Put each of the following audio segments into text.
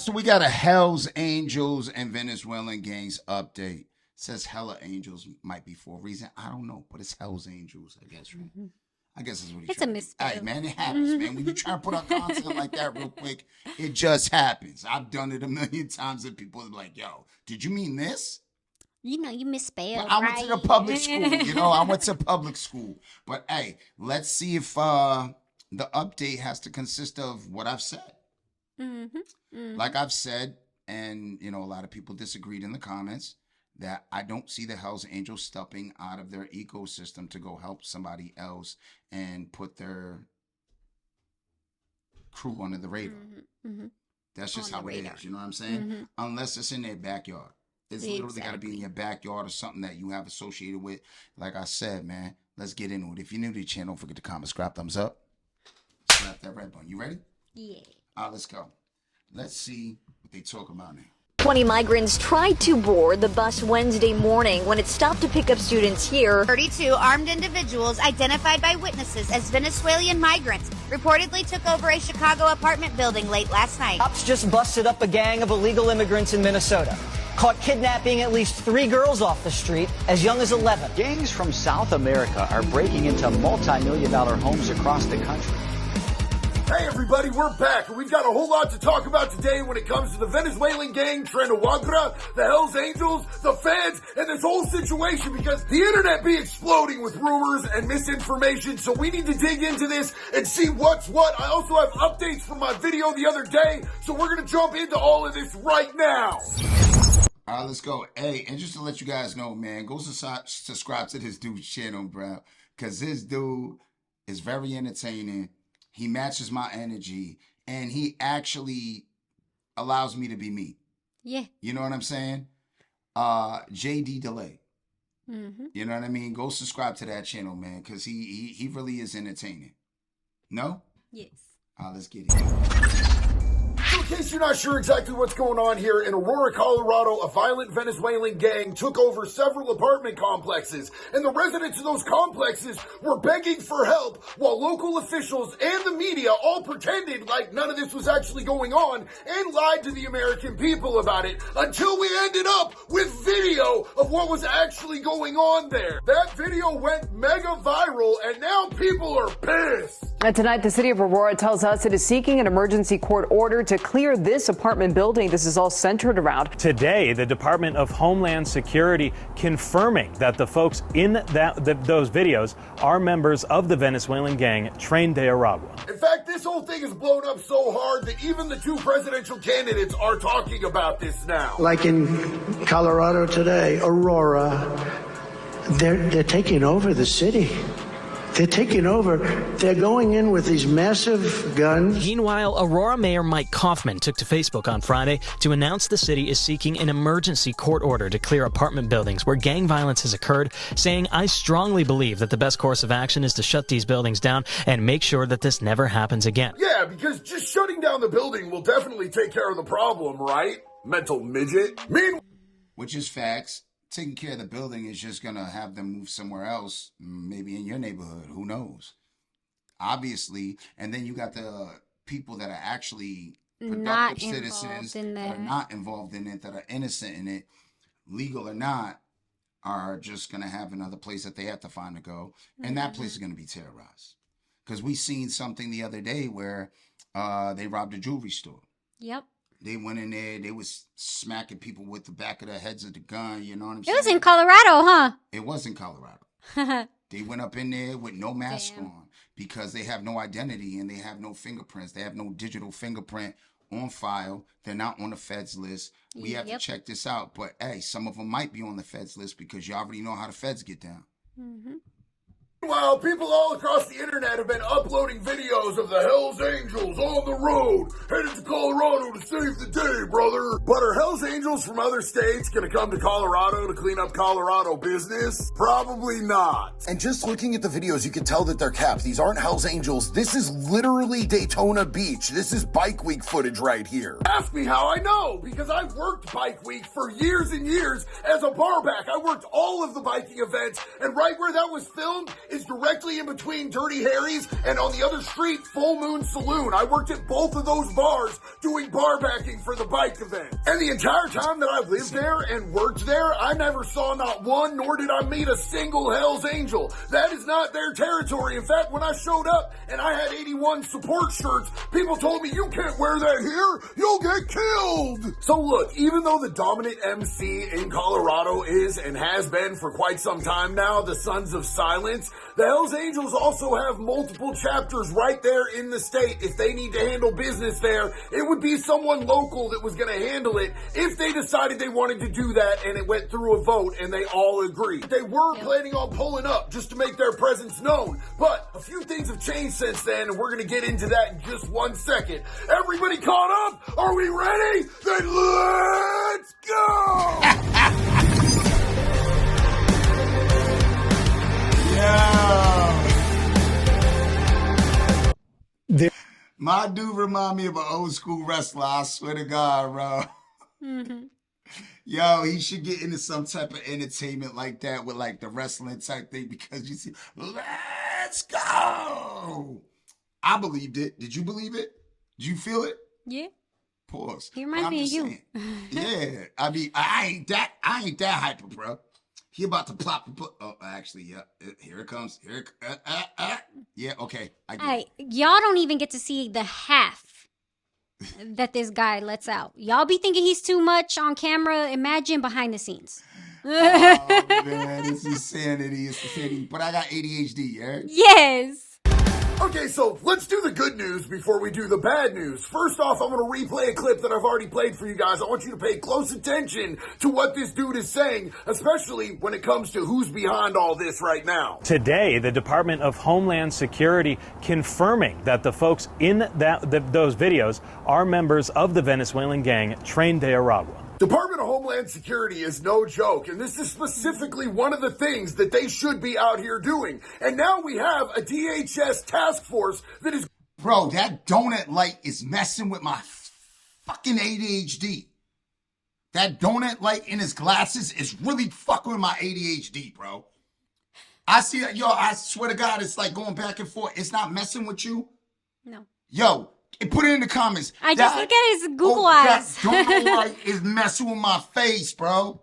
So we got a Hells Angels and Venezuelan gangs update. It says Hella Angels might be for a reason. I don't know, but it's Hells Angels, I guess, right? Mm-hmm. I guess that's what he's trying to do. Hey, man, it happens, man. When you try to put out content like that real quick, it just happens. I've done it a million times and people are like, yo, did you mean this? You know, you misspelled, but I went to the public school. I went to public school. But, hey, let's see if the update has to consist of what I've said. Mm-hmm. Mm-hmm. Like I've said, and, a lot of people disagreed in the comments, that I don't see the Hells Angels stepping out of their ecosystem to go help somebody else and put their crew under the radar. Mm-hmm. Mm-hmm. That's just how it is. You know what I'm saying? Mm-hmm. Unless it's in their backyard. It's literally got to be in your backyard or something that you have associated with. Like I said, man, let's get into it. If you're new to the channel, don't forget to comment, subscribe, thumbs up. Slap that red button. You ready? Yeah. All right, let's go. Let's see what they talk about now. 20 migrants tried to board the bus Wednesday morning when it stopped to pick up students here. 32 armed individuals identified by witnesses as Venezuelan migrants reportedly took over a Chicago apartment building late last night. Cops just busted up a gang of illegal immigrants in Minnesota. Caught kidnapping at least 3 girls off the street as young as 11. Gangs from South America are breaking into multi-million-dollar homes across the country. Hey everybody, we're back, and we've got a whole lot to talk about today when it comes to the Venezuelan gang, Trinawagra, the Hells Angels, the feds, and this whole situation, because the internet be exploding with rumors and misinformation, so we need to dig into this and see what's what. I also have updates from my video the other day, so we're going to jump into all of this right now. All right, let's go. Hey, and just to let you guys know, man, go subscribe to this dude's channel, bro, because this dude is very entertaining. He matches my energy, and he actually allows me to be me. Yeah. You know what I'm saying? JD Delay. Mm-hmm. You know what I mean? Go subscribe to that channel, man, because he really is entertaining. No? Yes. Let's get it. So in case you're not sure exactly what's going on here, in Aurora, Colorado, a violent Venezuelan gang took over several apartment complexes, and the residents of those complexes were begging for help while local officials and the media all pretended like none of this was actually going on and lied to the American people about it until we ended up with video of what was actually going on there. That video went mega viral, and now people are pissed. And tonight, the city of Aurora tells us it is seeking an emergency court order to clear this apartment building. This is all centered around. Today, the Department of Homeland Security confirming that the folks in those videos are members of the Venezuelan gang Tren de Aragua. In fact, this whole thing is blown up so hard that even the 2 presidential candidates are talking about this now. Like in Colorado today, Aurora, they're taking over the city. They're taking over. They're going in with these massive guns. Meanwhile, Aurora Mayor Mike Kaufman took to Facebook on Friday to announce the city is seeking an emergency court order to clear apartment buildings where gang violence has occurred, saying, "I strongly believe that the best course of action is to shut these buildings down and make sure that this never happens again." Yeah, because just shutting down the building will definitely take care of the problem, right? Mental midget. Which is facts. Taking care of the building is just going to have them move somewhere else, maybe in your neighborhood. Who knows? Obviously. And then you got the people that are actually productive citizens that are not involved in it, that are innocent in it, legal or not, are just going to have another place that they have to find to go. And that place is going to be terrorized. Because we seen something the other day where they robbed a jewelry store. Yep. They went in there, they was smacking people with the back of their heads of the gun, you know what I'm saying? It was in Colorado, huh? It was in Colorado. They went up in there with no mask on because they have no identity and they have no fingerprints. They have no digital fingerprint on file. They're not on the feds list. We have to check this out. But, hey, some of them might be on the feds list because you already know how the feds get down. Mm-hmm. Meanwhile, people all across the internet have been uploading videos of the Hells Angels on the road, headed to Colorado to save the day, brother. But are Hells Angels from other states gonna come to Colorado to clean up Colorado business? Probably not. And just looking at the videos, you can tell that they're capped. These aren't Hells Angels. This is literally Daytona Beach. This is Bike Week footage right here. Ask me how I know, because I've worked Bike Week for years and years as a barback. I worked all of the biking events, and right where that was filmed is directly in between Dirty Harry's and on the other street, Full Moon Saloon. I worked at both of those bars doing bar backing for the bike event. And the entire time that I lived there and worked there, I never saw not one, nor did I meet a single Hell's Angel. That is not their territory. In fact, when I showed up and I had 81 support shirts, people told me, you can't wear that here, you'll get killed. So look, even though the dominant MC in Colorado is and has been for quite some time now the Sons of Silence, the Hells Angels also have multiple chapters right there in the state. If they need to handle business there, it would be someone local that was going to handle it if they decided they wanted to do that and it went through a vote and they all agreed. They were planning on pulling up just to make their presence known, but a few things have changed since then, and we're going to get into that in just 1 second. Everybody caught up? Are we ready? Then let's go! My dude remind me of an old school wrestler, I swear to God, bro. Mm-hmm. Yo, he should get into some type of entertainment like that with like the wrestling type thing, because you see, let's go. I believed it. Did you believe it? Did you feel it? Yeah. Pause. He reminds me of you. Yeah. I mean, I ain't that hyper, bro. He about to plop. Oh, actually, yeah. Here it comes. Yeah, okay. I get it. Y'all don't even get to see the half that this guy lets out. Y'all be thinking he's too much on camera. Imagine behind the scenes. Oh, man, it's insanity. It's insanity. But I got ADHD, yeah? Yes. Okay, so let's do the good news before we do the bad news. First off, I'm going to replay a clip that I've already played for you guys. I want you to pay close attention to what this dude is saying, especially when it comes to who's behind all this right now. Today, the Department of Homeland Security confirming that the folks in those videos are members of the Venezuelan gang Tren de Aragua. Department of Homeland Security is no joke, and this is specifically one of the things that they should be out here doing. And now we have a DHS task force that is... Bro, that donut light is messing with my fucking ADHD. That donut light in his glasses is really fucking with my ADHD, bro. I see that, yo, I swear to God, it's like going back and forth. It's not messing with you? No. Yo, put it in the comments. I just look at his Google eyes. That donut light is messing with my face, bro.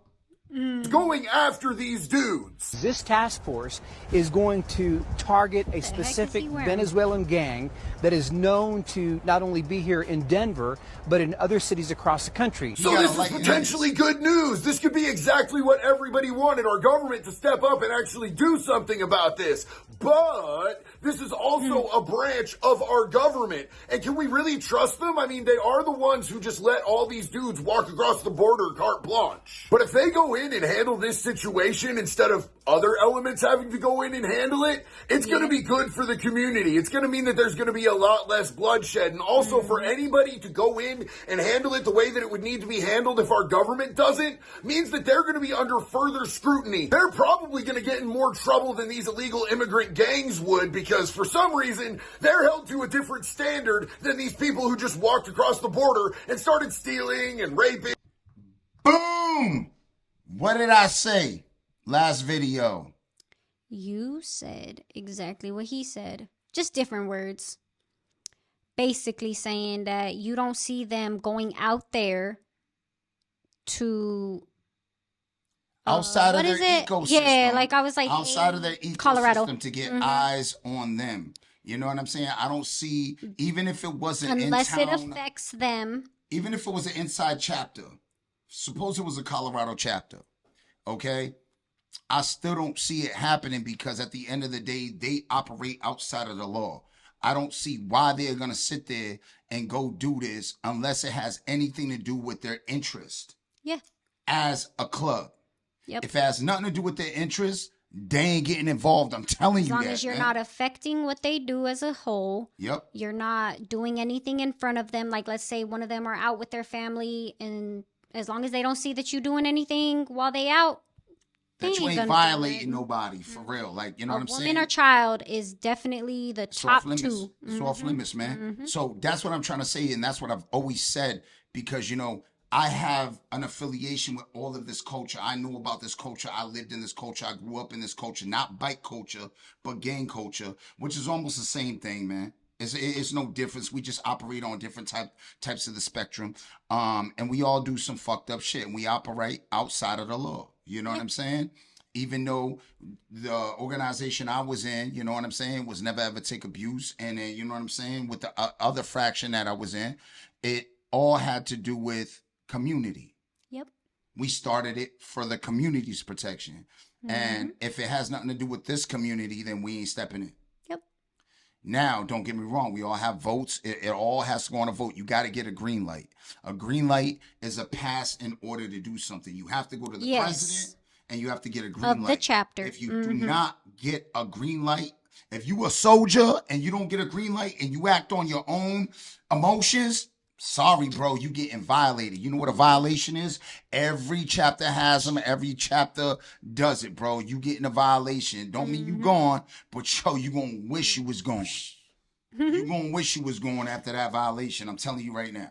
Going after these dudes. This task force is going to target a specific Venezuelan gang that is known to not only be here in Denver, but in other cities across the country. So this is potentially good news. This could be exactly what everybody wanted, our government to step up and actually do something about this. But this is also a branch of our government. And can we really trust them? I mean, they are the ones who just let all these dudes walk across the border carte blanche. But if they go in and handle this situation instead of other elements having to go in and handle it, it's going to be good for the community. It's going to mean that there's going to be a lot less bloodshed. And also for anybody to go in and handle it the way that it would need to be handled if our government doesn't, means that they're going to be under further scrutiny. They're probably going to get in more trouble than these illegal immigrant gangs would, because for some reason, they're held to a different standard than these people who just walked across the border and started stealing and raping. Boom! What did I say last video? You said exactly what he said. Just different words. Basically saying that you don't see them going out there to... outside of their ecosystem. Yeah, like I was like... outside of their ecosystem Colorado. To get eyes on them. You know what I'm saying? I don't see, even if it wasn't unless in town, it affects them. even if it was an inside chapter, suppose it was a Colorado chapter, okay? I still don't see it happening, because at the end of the day, they operate outside of the law. I don't see why they're going to sit there and go do this unless it has anything to do with their interest. Yeah. As a club. Yep. If it has nothing to do with their interest, they ain't getting involved. I'm telling you that. As long as you're not affecting what they do as a whole. Yep. You're not doing anything in front of them. Like, let's say one of them are out with their family, and as long as they don't see that you doing anything while they out, that you ain't violating nobody, for real. Like, you know what I'm saying? A woman or child is definitely the top two. It's off limits, man. So that's what I'm trying to say, and that's what I've always said, because, you know, I have an affiliation with all of this culture. I know about this culture. I lived in this culture. I grew up in this culture, not bike culture, but gang culture, which is almost the same thing, man. It's no difference. We just operate on different types of the spectrum. And we all do some fucked up shit, and we operate outside of the law. You know what I'm saying? Even though the organization I was in, you know what I'm saying, was never ever take abuse. And you know what I'm saying, with the other fraction that I was in, it all had to do with community. Yep. We started it for the community's protection. And if it has nothing to do with this community, then we ain't stepping in. Yep. Now, don't get me wrong. We all have votes. It all has to go on a vote. You got to get a green light. A green light is a pass in order to do something. You have to go to the president and you have to get a green light. Of the chapter. If you do not get a green light, if you a soldier and you don't get a green light and you act on your own emotions, sorry, bro, you getting violated. You know what a violation is? Every chapter has them. Every chapter does it, bro. You getting a violation. Don't mean you gone, but yo, you gonna wish you was gone. You gonna wish you was gone after that violation. I'm telling you right now.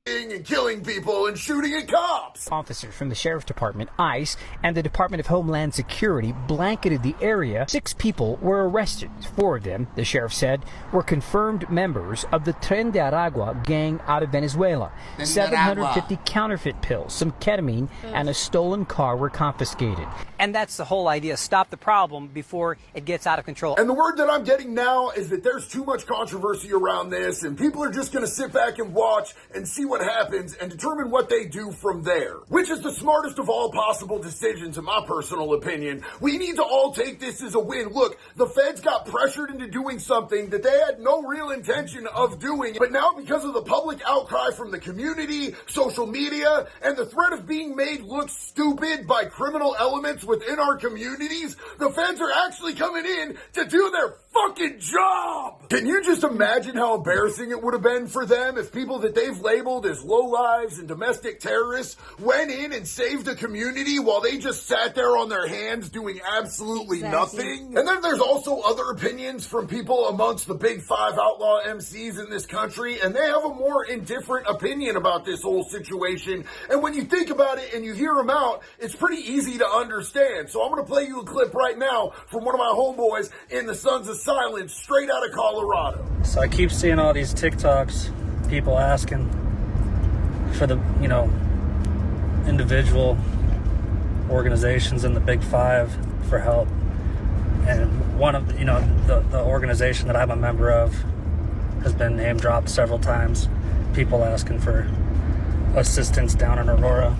And killing people and shooting at cops. Officers from the Sheriff's Department, ICE, and the Department of Homeland Security blanketed the area. 6 people were arrested. 4 of them, the sheriff said, were confirmed members of the Tren de Aragua gang out of Venezuela. 750 counterfeit pills, some ketamine, and a stolen car were confiscated. And that's the whole idea. Stop the problem before it gets out of control. And the word that I'm getting now is that there's too much controversy around this, and people are just going to sit back and watch and see what happens and determine what they do from there, which is the smartest of all possible decisions in my personal opinion. We need to all take this as a win. Look, the feds got pressured into doing something that they had no real intention of doing, but now because of the public outcry from the community, social media, and the threat of being made look stupid by criminal elements within our communities, the feds are actually coming in to do their fucking job. Can you just imagine how embarrassing it would have been for them if people that they've labeled as lowlives and domestic terrorists went in and saved a community while they just sat there on their hands doing absolutely nothing? And then there's also other opinions from people amongst the big 5 outlaw MCs in this country, and they have a more indifferent opinion about this whole situation. And when you think about it and you hear them out, it's pretty easy to understand. So I'm going to play you a clip right now from one of my homeboys in the Sons of Silence, straight out of Colorado. So I keep seeing all these TikToks, people asking for the, individual organizations in the big 5 for help. And one of the, the organization that I'm a member of has been name dropped several times. People asking for assistance down in Aurora.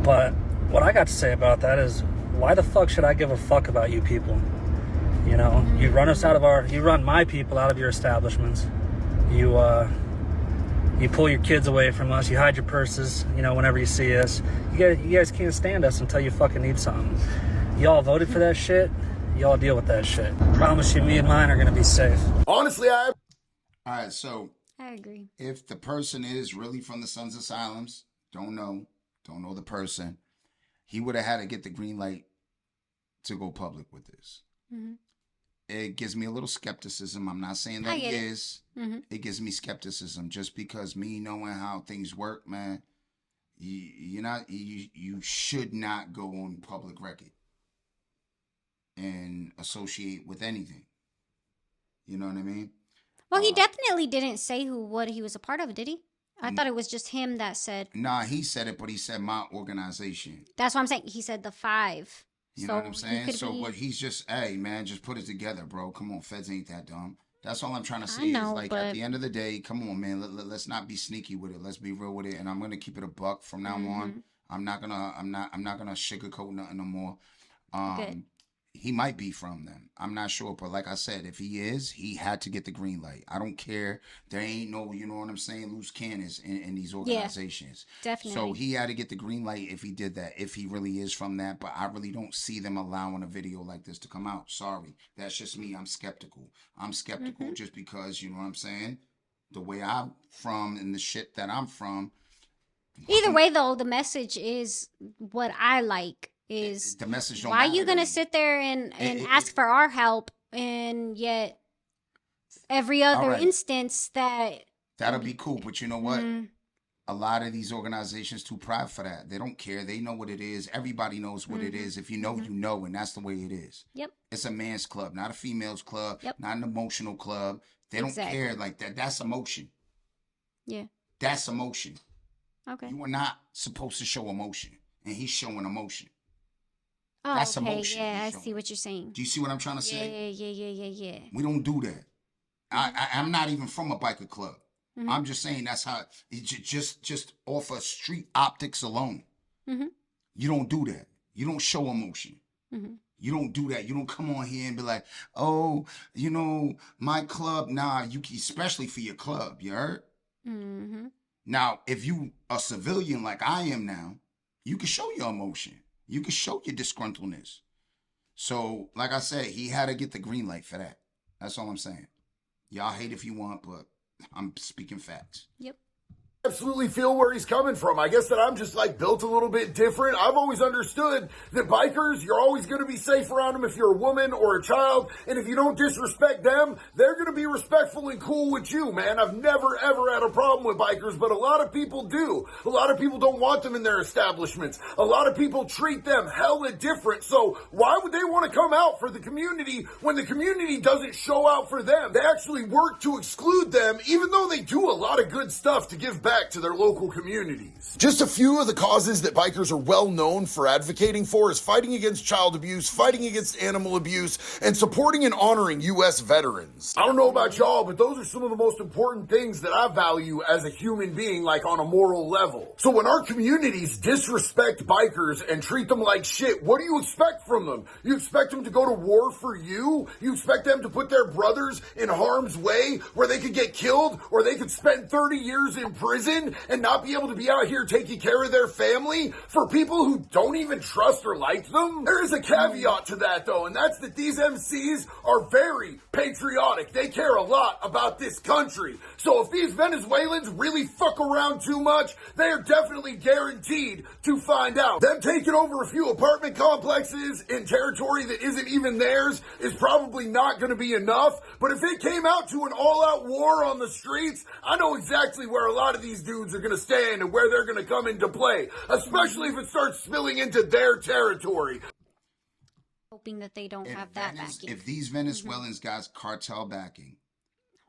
But what I got to say about that is, why the fuck should I give a fuck about you people? You run us out of you run my people out of your establishments. You pull your kids away from us. You hide your purses, whenever you see us. You guys can't stand us until you fucking need something. Y'all voted for that shit. Y'all deal with that shit. Promise you, me and mine are gonna be safe. Honestly, All right, so I agree. If the person is really from the Sons of Silence, don't know the person, he would have had to get the green light to go public with this. It gives me a little skepticism. I'm not saying that he is. It gives me skepticism just because me knowing how things work, man. You should not go on public record and associate with anything. You know what I mean? Well, he definitely didn't say what he was a part of, did he? I thought it was just him that said. Nah, he said it, but he said my organization. That's what I'm saying. He said the 5. You know what I'm saying? So what he's just, hey, man, just put it together, bro. Come on, feds ain't that dumb. That's all I'm trying to say. Is like, at the end of the day, come on, man. Let's not be sneaky with it. Let's be real with it. And I'm gonna keep it a buck from now on. I'm not gonna sugarcoat nothing no more. He might be from them. I'm not sure, but like I said, if he is, he had to get the green light. I don't care. There ain't no, you know what I'm saying, loose cannons in these organizations. Yeah, definitely. So he had to get the green light if he did that, if he really is from that. But I really don't see them allowing a video like this to come out. Sorry. That's just me. I'm skeptical. Just because, you know what I'm saying, the way I'm from and the shit that I'm from. Either way, though, the message is what I like. Is the message don't why are you matter gonna sit there and ask for our help, and yet every other instance that'll be cool, but you know what, a lot of these organizations too proud for that. They don't care. They know what it is. Everybody knows what it is. If you know, you know, and that's the way it is. Yep. It's a man's club, not a female's club, Yep. not an emotional club. They don't care like that. That's emotion. Yeah. That's emotion. Okay. You are not supposed to show emotion, and he's showing emotion. Oh, That's okay. emotion. Yeah, I see what you're saying. Do you see what I'm trying to say? Yeah. We don't do that. I'm not even from a biker club. Mm-hmm. I'm just saying that's how just off of street optics alone. Mm-hmm. You don't do that. You don't show emotion. Mm-hmm. You don't do that. You don't come on here and be like, oh, you know, my club. Nah, you especially for your club. You heard? Mm-hmm. Now, if you a civilian like I am now, you can show your emotion. You can show your disgruntledness. So, like I said, he had to get the green light for that. That's all I'm saying. Y'all hate if you want, but I'm speaking facts. Yep. Absolutely feel where he's coming from. I guess that I'm just like built a little bit different. I've always understood that bikers, you're always going to be safe around them if you're a woman or a child. And if you don't disrespect them, they're going to be respectful and cool with you, man. I've never, ever had a problem with bikers, but a lot of people do. A lot of people don't want them in their establishments. A lot of people treat them hella different. So why would they want to come out for the community when the community doesn't show out for them? They actually work to exclude them, even though they do a lot of good stuff to give back to their local communities. Just a few of the causes that bikers are well known for advocating for is fighting against child abuse, fighting against animal abuse, and supporting and honoring U.S. veterans. I don't know about y'all, but those are some of the most important things that I value as a human being, like on a moral level. So when our communities disrespect bikers and treat them like shit, what do you expect from them? You expect them to go to war for you? You expect them to put their brothers in harm's way where they could get killed or they could spend 30 years in prison and not be able to be out here taking care of their family for people who don't even trust or like them? There is a caveat to that, though, and that's that these MCs are very patriotic. They care a lot about this country. So if these Venezuelans really fuck around too much, they are definitely guaranteed to find out. Them taking over a few apartment complexes in territory that isn't even theirs is probably not going to be enough. But if it came out to an all-out war on the streets, I know exactly where a lot of these dudes are going to stand and where they're going to come into play, especially if it starts spilling into their territory. Hoping that they don't have that backing. If these Venezuelans got cartel backing,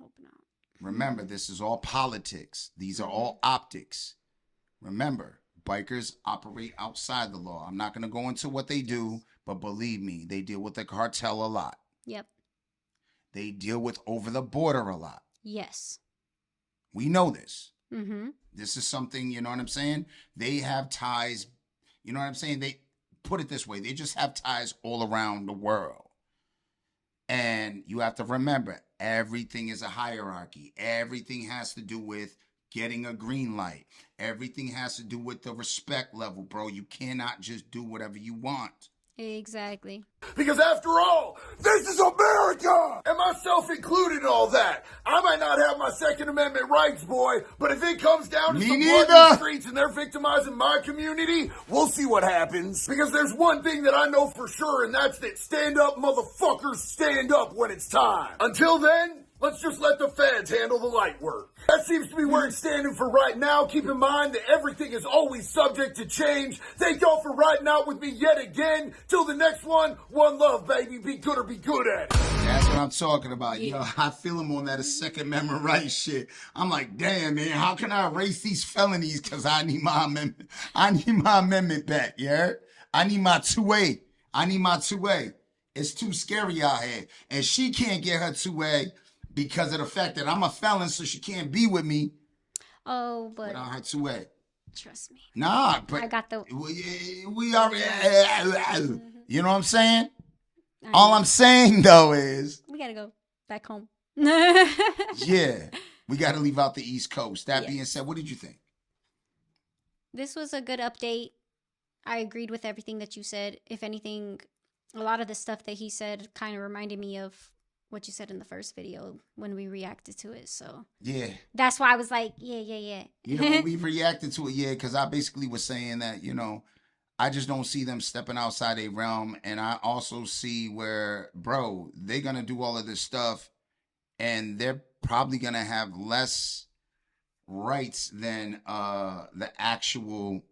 hope not. Remember, this is all politics. These are all optics. Remember, bikers operate outside the law. I'm not going to go into what they do, but believe me, they deal with the cartel a lot. Yep. They deal with over the border a lot. Yes. We know this. Mm-hmm. This is something, you know what I'm saying? They have ties, you know what I'm saying? They put it this way, they just have ties all around the world. And you have to remember, everything is a hierarchy. Everything has to do with getting a green light. Everything has to do with the respect level, bro. You cannot just do whatever you want. Exactly. Because after all, this is America! And myself included in all that. I might not have my Second Amendment rights, boy, but if it comes down to some blood in the streets and they're victimizing my community, we'll see what happens. Because there's one thing that I know for sure, and that's that stand up motherfuckers stand up when it's time. Until then, let's just let the feds handle the light work. That seems to be where it's standing for right now. Keep in mind that everything is always subject to change. Thank y'all for riding out with me yet again. Till the next one love, baby. Be good or be good at it. That's what I'm talking about. Yeah. Yo, I feel him on that Second Amendment rights shit. I'm like, damn, man, how can I erase these felonies? Because I need my amendment. I need my amendment back, you heard? I need my 2A. I need my 2A. It's too scary out here. And she can't get her 2A. Because of the fact that I'm a felon, so she can't be with me. Oh, but without her 2A. Trust me. Nah, but I got the. We already. You know what I'm saying? All I'm saying though is we gotta go back home. Yeah, we got to leave out the East Coast. That being said, what did you think? This was a good update. I agreed with everything that you said. If anything, a lot of the stuff that he said kind of reminded me of what you said in the first video when we reacted to it. So yeah, that's why I was like, yeah. You know, when we reacted to it, because I basically was saying that, I just don't see them stepping outside a realm. And I also see where, bro, they're going to do all of this stuff and they're probably going to have less rights than the actual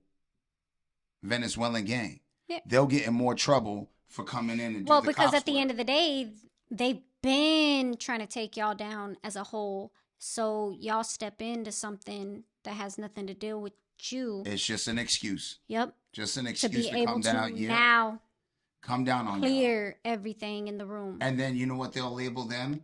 Venezuelan gang. Yeah. They'll get in more trouble for coming in and Well, do the because cops at the end of the day, they've been trying to take y'all down as a whole. So y'all step into something that has nothing to do with you. It's just an excuse. Yep. Just an To excuse be to able come down. to now come down on clear everything in the room. And then you know what they'll label them?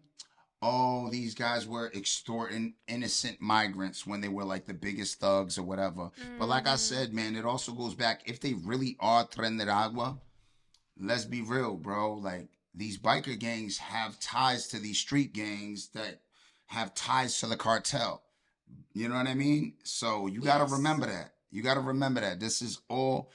Oh, these guys were extorting innocent migrants when they were like the biggest thugs or whatever. But like I said, man, it also goes back. If they really are Tren de Agua, let's be real, bro. Like, these biker gangs have ties to these street gangs that have ties to the cartel. You know what I mean? So you got to remember that. You got to remember that. This is all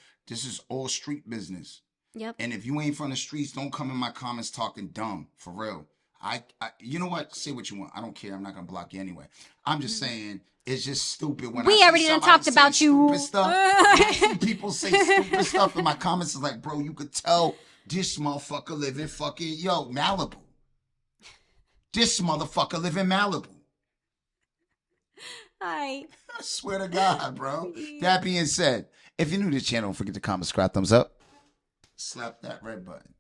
street business. Yep. And if you ain't from the streets, don't come in my comments talking dumb, for real. I you know what? Say what you want. I don't care. I'm not going to block you anyway. I'm just saying, it's just stupid when we I already done talked about you. Stuff. I see people say stupid stuff in my comments. It's like, bro, you could tell this motherfucker live in fucking, Malibu. This motherfucker live in Malibu. I swear to God, bro. That being said, if you're new to the channel, don't forget to comment, subscribe, thumbs up. Slap that red button.